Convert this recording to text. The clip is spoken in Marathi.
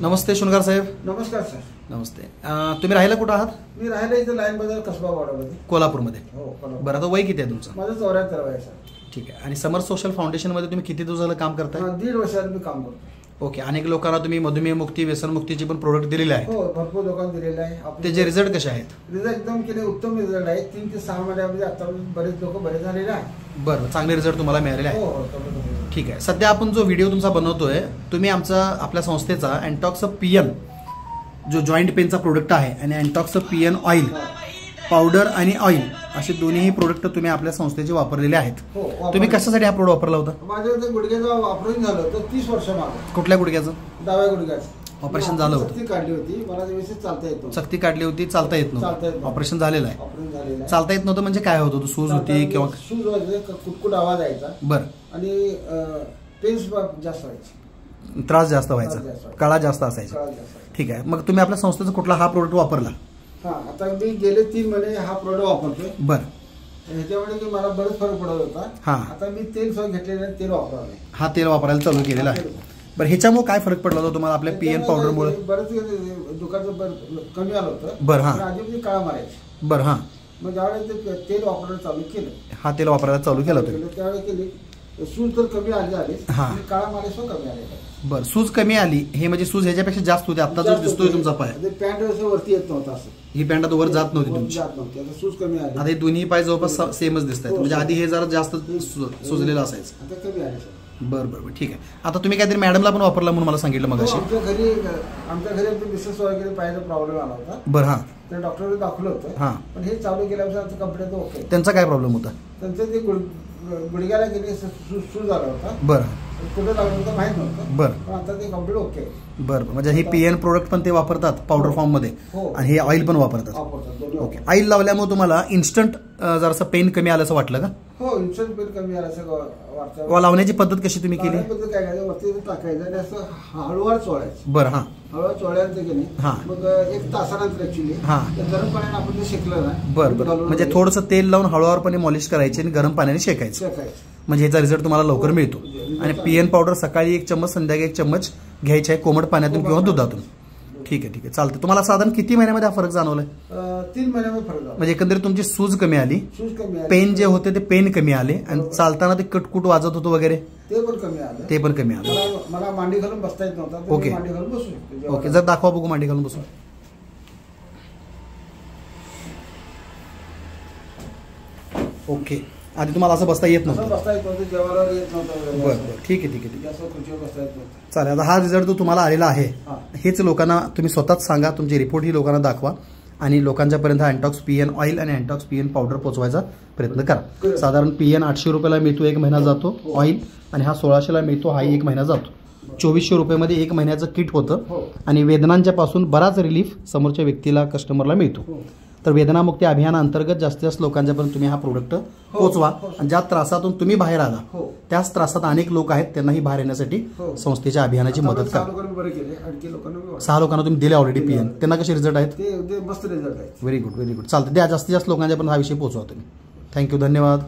नमस्ते शृंगार साहेब. नमस्कार सर. नमस्ते. तुम्ही राहायला कुठं आहात? मी राहायला इथे लाईन बाजार कसबा वाडामध्ये कोल्हापूरमध्ये. हो कोल्हापूर. बरं, आता वय किती आहे तुमचं? माझं 74 वय आहे सर. ठीक आहे. आणि समर सोशल फाउंडेशनमध्ये तुम्ही किती दिवस झालं काम करताय? 1.5 वर्षात मी काम करतो. ओके. अनेक लोकांना तुम्ही मधुमेह मुक्ती व्यसन मुक्तीची पण प्रोडक्ट दिलेले आहेत. हो, भरपूर लोकांना दिलेले आहे. त्याचे रिझल्ट कसे आहेत? रिझल्ट एकदम केले उत्तम रिझल्ट आहे. 3 ते 6 महिन्यामध्ये आता बरेच लोक बरे झालेले आहेत. बरं, चांगले रिझल्ट तुम्हाला मिळालेले आहेत. हो. ठीक आहे. सध्या आपण जो व्हिडिओ तुमचा बनवतोय, तुम्ही आपल्या संस्थेचा अँटॉक्स पीएन जो जॉईंट पेनचा प्रोडक्ट आहे आणि अँटॉक्स पीएन ऑइल पावडर आणि ऑइल असे दोन्ही प्रोडक्ट तुम्ही आपल्या संस्थेचे वापरलेले आहेत. तुम्ही कशासाठी हा प्रोडक्ट वापरला होता? माझ्या गुडघ्याचं ऑपरेशन झालं होतं 30 वर्ष मागे. कुठल्या गुडघ्याचं? डाव्या गुडघ्याचं ऑपरेशन झालं होतं. सक्ती काढली होती, मला व्यवस्थित चालता येत नव्हतं. सक्ती काढली होती, चालता येत नव्हतं. ऑपरेशन झालेलं आहे. चालता येत नव्हतं म्हणजे काय होत होतं? सूज होती किंवा सूज व्हायचे, कुटकुट आवाज यायचा. बरं. आणि पेन्स जास्त व्हायची, त्रास जास्त व्हायचा, कळा जास्त असायचा. ठीक आहे. मग तुम्ही आपल्या संस्थेचा कुठला हा प्रोडक्ट वापरला? हा, आता मी गेले 3 महिने हा प्रोडक्ट वापरतोय. बरं. ह्याच्यामुळे मला बरेच फरक पडत होता. हा, आता मी तेल घेतलेलं तेल वापरले. हा, तेल वापरायला चालू केलेला आहे. बरं, ह्याच्यामुळे काय फरक पडला होता तुम्हाला आपल्या पीएन पावडरमुळे? बरेच दुखाचं कमी आलं होतं. बरं. हा, आधी काळा मारायची. बरं. हा, मग ज्यावेळेस तेल वापरायला चालू केलं, हा, तेल वापरायला चालू केलं होतं त्यावेळेस केली सूज तर कमी आली. हा, काळा मारायचं कमी आले. बरं, सूज कमी आली. हे म्हणजे सूज ह्याच्यापेक्षा जास्त होते. आता जो दिसतोय तुमचा पाय, पॅन्ट वरती येत नव्हता. असं ही पॅन्ट आता वर जात नव्हती तुमची. आता सूज कमी आली. आता हे दोन्ही पाय जवळपास सेमच दिसत आहेत. म्हणजे आधी हे जरा जास्त सुजलेलं असायचं. आता कमी आले. बरं बरं बरं, ठीक आहे. आता तुम्ही काहीतरी मॅडमला पण वापरला म्हणून मला सांगितलं मग अशी. आमच्या घरी मिसेस वगैरे पायाचा प्रॉब्लेम आला होता. बरं. हा, तर डॉक्टरने दाखवलं होतं. हा, पण हे चालू केल्यापासून आता कंप्लीट ओके. त्यांचा काय प्रॉब्लेम होता? त्यांचं ते गुडघ्याला गेले सूज आला होता. बरं. कुठं लागलं होतं माहित नव्हतं. बरं. पण आता ते कंप्लीट ओके. बरं. म्हणजे हे पीएन प्रोडक्ट पण ते वापरतात पावडर फॉर्म मध्ये आणि हे ऑइल पण वापरतात. ओके. ऑइल लावल्यामुळे तुम्हाला इन्स्टंट जरासं पेन कमी आलं असं वाटलं का? हो, इन्स्टंट पेन कमी आलं असं वाटतं. वा, लावण्याची पद्धत कशी तुम्ही केली? पद्धत काय करायचं, वरती टाकायचं आणि असं हळूवार चोळायचं. बरं. हा, हळूवार चोळल्यानंतर गेली. हा, मग 1 तासानंतर ऍक्च्युली गरम पाण्याने आपण ते शेकलं ना. बरं बरं. म्हणजे थोडंसं तेल लावून हळूवारपणे मॉलिश करायची आणि गरम पाण्याने शेकायचं. म्हणजे ह्याचा रिझल्ट तुम्हाला लवकर मिळतो. आणि पीएन पावडर सकाळी 1 चम्मच, संध्याकाळी 1 चम्मच घ्यायची आहे, कोमट पाण्यातून किंवा दुधातून. ठीक आहे, ठीक आहे, चालतं. तुम्हाला साधारण किती महिन्यामध्ये हा फरक जाणवलाय? 3 महिन्यामध्ये फरक झाला. म्हणजे एकंदरीत तुमची सूज कमी आली, पेन जे होते ते पेन कमी आले आणि चालताना ते कटकुट वाजत होतं वगैरे ते पण कमी आलं. ते पण कमी आलं. मला मांडी घालून बसता येत नव्हता. ओके. मांडी घालून बसू. ओके, जर दाखवा बघू मांडी घालून बसून. ओके. आधी तुम्हाला असं बसता येत नव्हतं? बसता येत नव्हतं, जेवायला येत नव्हतं. बरं बरं, ठीक आहे, ठीक आहे, ठीक आहे. असं खुर्चीवर बसता येत नव्हतं. चालेल. आता हा रिझल्ट जो तुम्हाला आलेला आहे हेच लोकांना तुम्ही स्वतःच सांगा, तुमची रिपोर्ट ही लोकांना दाखवा आणि लोकांच्यापर्यंत अँटॉक्स पीएन ऑइल आणि अँटॉक्स पीएन पावडर पोहोचवायचा प्रयत्न करा. साधारण पीएन 800 रुपयाला मिळतो, 1 महिना जातो. ऑइल आणि हा 1600ला मिळतो, हाही 1 महिना जातो. 2400 रुपयामध्ये 1 महिन्याचं किट होतं आणि वेदनांच्या पासून बराच रिलीफ समोरच्या व्यक्तीला, कस्टमरला मिळतो. तर वेदनामुक्ती अभियानाअंतर्गत जास्तीत जास्त लोकांच्यापर्यंत तुम्ही हा प्रोडक्ट पोहोचवा. आणि ज्या त्रासातून तुम्ही बाहेर आला त्याच त्रासात अनेक लोक आहेत, त्यांनाही बाहेर येण्यासाठी संस्थेच्या अभियानाची मदत करा. 6 लोकांना तुम्ही दिले ऑलरेडी पीएन. त्यांना कसे रिझल्ट आहेत? मस्त रिझल्ट आहेत. Very good, very good. चालतं. त्या जास्तीत जास्त लोकांच्यापर्यंत हा विषय पोहोचवा तुम्ही. थँक्यू, धन्यवाद.